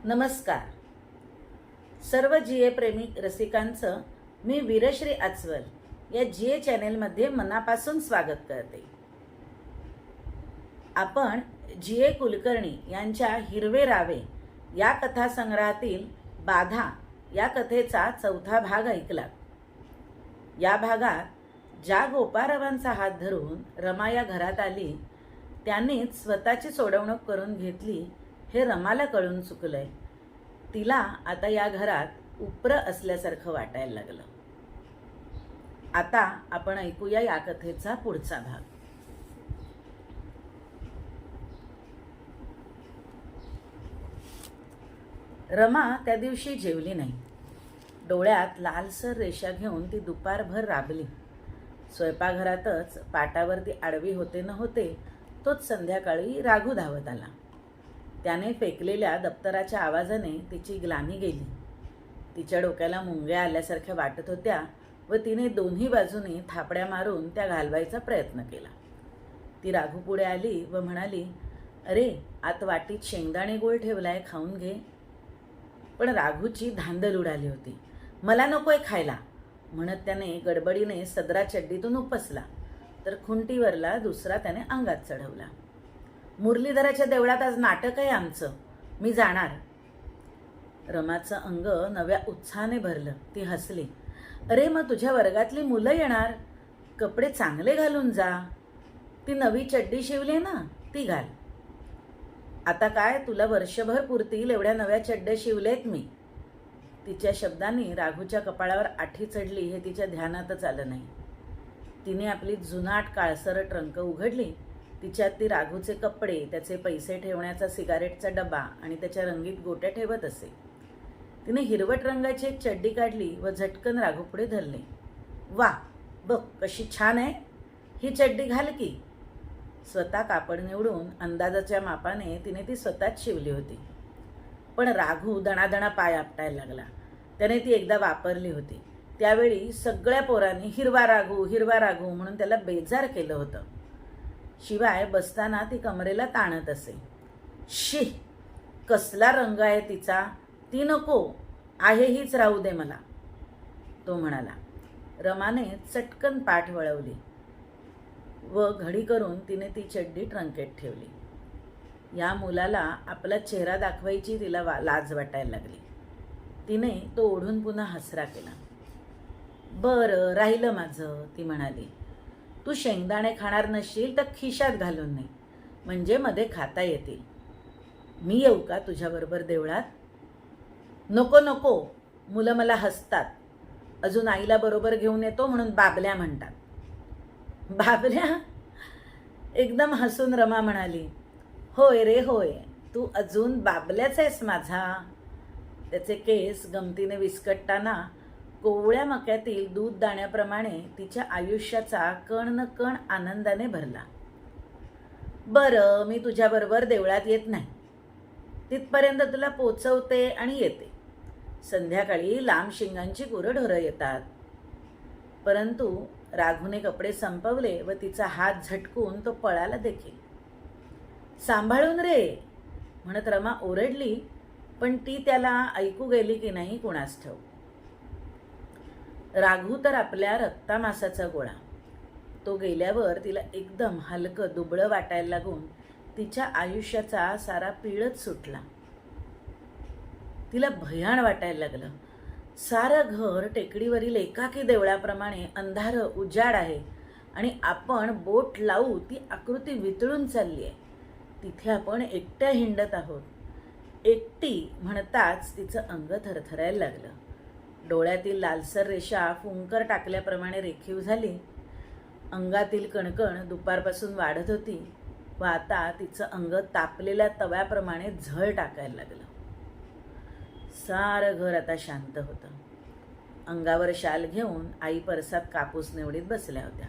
नमस्कार. सर्व जीए प्रेमी रसिकांचं मी वीरश्री आचवल या जीए चॅनेलमध्ये मनापासून स्वागत करते. आपण जीए कुलकर्णी यांच्या हिरवे रावे या कथासंग्रहातील बाधा या कथेचा चौथा भाग ऐकला. या भागात ज्या गोपारावांचा हात धरून रमा या घरात आली त्यांनीच स्वतःची सोडवणूक करून घेतली हे रमाला कळून चुकलंय. तिला आता या घरात उप्र असल्यासारखं वाटायला लागलं. आता आपण ऐकूया या कथेचा पुढचा भाग. रमा त्या दिवशी जेवली नाही. डोळ्यात लालसर रेषा घेऊन ती दुपारभर राबली. स्वयंपाकघरातच पाटावरती आडवी होते न होते तोच संध्याकाळी राघू धावत आला. त्याने फेकलेल्या दप्तराच्या आवाजाने तिची ग्लानी गेली. तिच्या डोक्याला मुंग्या आल्यासारख्या वाटत होत्या व तिने दोन्ही बाजूने थापड्या मारून त्या घालवायचा प्रयत्न केला. ती राघू पुढे आली व म्हणाली, "अरे, आत वाटीत शेंगदाणे गोळ ठेवलाय, खाऊन घे." पण राघूची धांदल उडाली होती. "मला नकोय खायला," म्हणत त्याने गडबडीने सदरा चड्डीतून उपसला तर खुंटीवरला दुसरा त्याने अंगात चढवला. "मुरलीधराच्या देवळात आज नाटक आहे आमचं, मी जाणार." रमाचं अंग नव्या उत्साहाने भरलं. ती हसली. "अरे, मग तुझ्या वर्गातली मुलं येणार, कपडे चांगले घालून जा. ती नवी चड्डी शिवली ना, ती घाल." "आता काय, तुला वर्षभर पुरतील एवढ्या नव्या चड्ड्या शिवलेत मी." तिच्या शब्दांनी राघूच्या कपाळावर आठी चढली हे तिच्या ध्यानातच आलं नाही. तिने आपली जुनाट काळसर ट्रंक उघडली. तिच्यात ती राघूचे कपडे, त्याचे पैसे ठेवण्याचा सिगारेटचा डबा आणि त्याच्या रंगीत गोट्या ठेवत असे. तिने हिरवट रंगाची एक चड्डी काढली व झटकन राघू पुढे धरले. "वा, बघ कशी छान आहे, ही चड्डी घाल की." स्वतः कापड निवडून अंदाजाच्या मापाने तिने ती स्वतःच शिवली होती. पण राघू दणादणा पाय आपटायला लागला. त्याने ती एकदा वापरली होती. त्यावेळी सगळ्या पोरांनी हिरवा राघू हिरवा राघू म्हणून त्याला बेजार केलं होतं. शिवाय बसताना ती कमरेला ताणत असे. "शी, कसला रंग आहे तिचा, ती नको, आहे हीच राहू दे मला," तो म्हणाला. रमाने चटकन पाठ वळवली व घडी करून तिने ती चड्डी ट्रंकेत ठेवली. या मुलाला आपला चेहरा दाखवायची तिला लाज वाटायला लागली. तिने तो ओढून पुन्हा हसरा केला. "बरं, राहिलं माझं," ती म्हणाली. "तू शेंगदाणे खाणार नसशील तर खिशात घालून नाही, म्हणजे मध्ये खाता येतील. मी येऊ का तुझ्याबरोबर देवळात?" "नको नको, मुलं मला हसतात. अजून आईला बरोबर घेऊन येतो म्हणून बाबल्या म्हणतात." "बाबल्या?" एकदम हसून रमा म्हणाली. "होय रे होय, तू अजून बाबल्याच आहेस माझा." त्याचे केस गमतीने विस्कटताना कोवळ्या मक्यातील दूध दाण्याप्रमाणे तिच्या आयुष्याचा कण न कण आनंदाने भरला. "बरं, मी तुझ्याबरोबर देवळात येत नाही. तिथपर्यंत तुला पोचवते आणि येते. संध्याकाळी लांब शिंगांची गुरंढोरं येतात." परंतु राघूने कपडे संपवले व तिचा हात झटकून तो पळाला देखील. "सांभाळून रे," म्हणत रमा ओरडली, पण ती त्याला ऐकू गेली की नाही कुणास ठाऊक. राघू तर आपल्या रक्तामासाचा गोळा. तो गेल्यावर तिला एकदम हलकं दुबळं वाटायला लागून तिच्या आयुष्याचा सारा पिळच सुटला. तिला भयाण वाटायला लागलं. सारं घर टेकडीवरील एकाकी देवळाप्रमाणे अंधारं उजाड आहे आणि आपण बोट लावू ती आकृती वितळून चालली आहे. तिथे आपण एकट्या हिंडत आहोत. एकटी म्हणताच तिचं अंग थरथरायला लागलं. डोळ्यातील लालसर रेषा फुंकर टाकल्याप्रमाणे रेखीव झाली. अंगातील कणकण दुपारपासून वाढत होती व आता तिचं अंग तापलेल्या तव्याप्रमाणे झळ टाकायला लागलं. सारं घर आता शांत होतं. अंगावर शाल घेऊन आई परसात कापूस निवडीत बसल्या होत्या.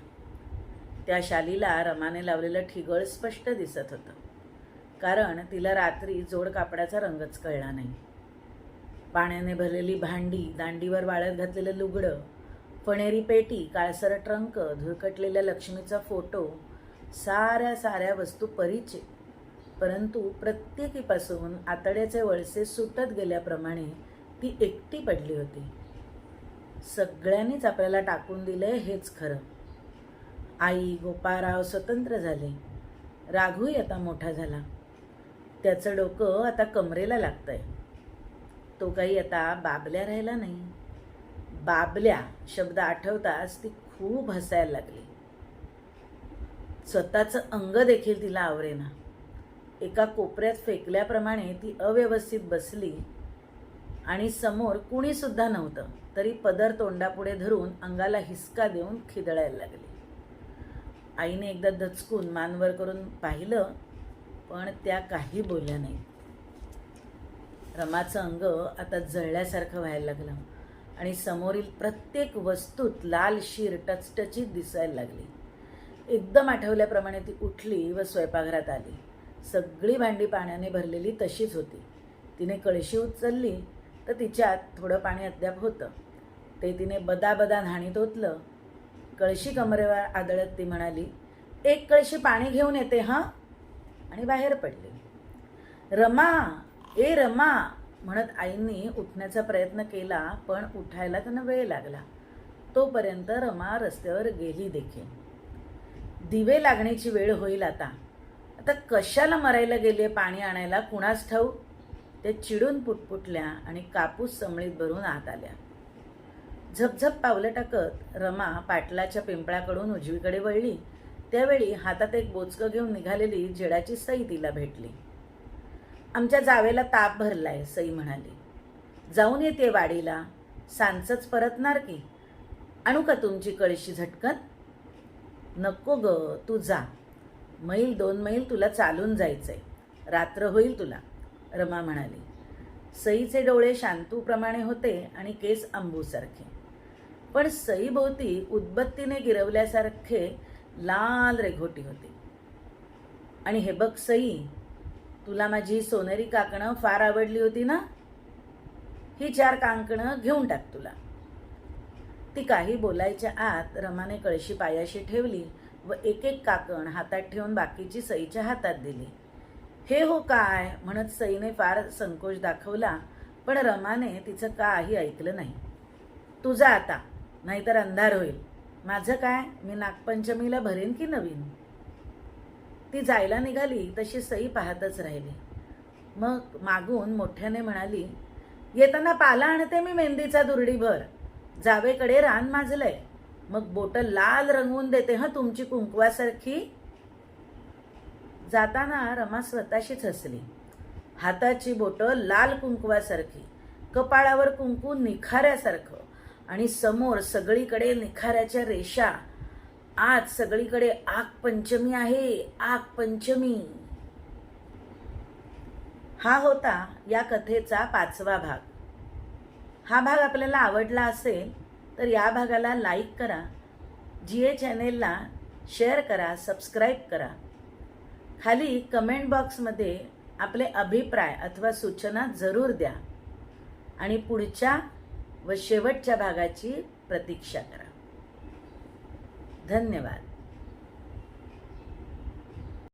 त्या शालीला रमाने लावलेलं ठिगळ स्पष्ट दिसत होतं, कारण तिला रात्री जोड कापडाचा रंगच कळला नाही. पाण्याने भरलेली भांडी, दांडीवर वाळत घातलेलं लुगडं, फणेरी पेटी, काळसर ट्रंक, धुळकटलेल्या लक्ष्मीचा फोटो, साऱ्या वस्तू परिचित परंतु प्रत्येकीपासून आतड्याचे वळसे सुटत गेल्याप्रमाणे ती एकटी पडली होती. सगळ्यांनीच आपल्याला टाकून दिलंय हेच खरं. आई, गोपाळराव स्वतंत्र झाले. राघूही आता मोठा झाला. त्याचं डोकं आता कमरेला लागतंय. तो काही आता बाबल्या राहिला नाही. बाबल्या शब्द आठवताच ती खूप हसायला लागली. स्वतःचं अंग देखील तिला आवरेना. एका कोपऱ्यात फेकल्याप्रमाणे ती अव्यवस्थित बसली आणि समोर कुणी सुद्धा नव्हतं, तरी पदर तोंडापुढे धरून अंगाला हिसका देऊन खिदळायला लागली. आईने एकदा दचकून मानवर करून पाहिलं, पण त्या काही बोलल्या नाही. रमाचं अंग आता जळल्यासारखं व्हायला लागलं आणि समोरील प्रत्येक वस्तूत लाल शीर टचटचीत दिसायला लागली. एकदम आठवल्याप्रमाणे ती उठली व स्वयंपाकघरात आली. सगळी भांडी पाण्याने भरलेली तशीच होती. तिने कळशी उचलली तर तिच्यात थोडं पाणी अद्याप होतं. ते तिने बदाबदा न्हाणीत ओतलं. कळशी कमरेवर आदळत ती म्हणाली, "एक कळशी पाणी घेऊन येते हां," आणि बाहेर पडली. "रमा, ए रमा," म्हणत आईंनी उठण्याचा प्रयत्न केला, पण उठायला त्यांना वेळ लागला. तोपर्यंत रमा रस्त्यावर गेली देखील. दिवे लागण्याची वेळ होईल आता. आता कशाला मरायला गेली पाणी आणायला कुणास ठाऊक. त्या चिडून पुटपुटल्या आणि कापूस समळीत भरून आत आल्या. झपझप पावलं टाकत रमा पाटलाच्या पिंपळाकडून उजवीकडे वळली. त्यावेळी हातात एक बोचकं घेऊन निघालेली जेडाची सई तिला भेटली. "आमच्या जावेला ताप भरलाय," सई म्हणाली. "जाऊन येते वाडीला. सांचच परतणार की. आणू का तुमची कळशी झटकन?" "नको ग, तू जा. मैल 2 मैल तुला चालून जायचंय. रात्र होईल तुला," रमा म्हणाली. सईचे डोळे शांतूप्रमाणे होते आणि केस अंबूसारखे, पण सईभोवती उदबत्तीने गिरवल्यासारखे लाल रेघोटी होती. "आणि हे बघ सई, तुला माझी सोनेरी काकणं फार आवडली होती ना? ही 4 कांकणं घेऊन टाक तुला." ती काही बोलायच्या आत रमाने कळशी पायाशी ठेवली व एक एक काकण हातात ठेवून बाकीची सईच्या हातात दिली. "हे हो काय," म्हणत सईने फार संकोच दाखवला, पण रमाने तिचं काही ऐकलं नाही. "तू जा आता, नाहीतर अंधार होईल. माझं काय, मी नागपंचमीला भरेन की नवीन." ती जायला निघाली तशी सई पाहतच राहिली. मग मागून मोठ्याने म्हणाली, "येताना पाला आणते मी मेहंदीचा दुरडीभर. जावेकडे रान माजलंय. मग बोटं लाल रंगवून देते हं तुमची कुंकवासारखी." जाताना रमा स्वतःशीच हसली. हाताची बोटं लाल कुंकवासारखी, कपाळावर कुंकू निखाऱ्यासारखं आणि समोर सगळीकडे निखाऱ्याच्या रेषा. आज सगळीकडे आग पंचमी आहे, आग पंचमी. हा होता या कथेचा 5वा भाग. हा भाग आपल्याला आवडला असेल तर या भागाला लाईक करा, GA चॅनेलला शेअर करा, सबस्क्राईब करा. खाली कमेंट बॉक्समध्ये आपले अभिप्राय अथवा सूचना जरूर द्या आणि पुढच्या व शेवटच्या भागाची प्रतीक्षा करा. धन्यवाद.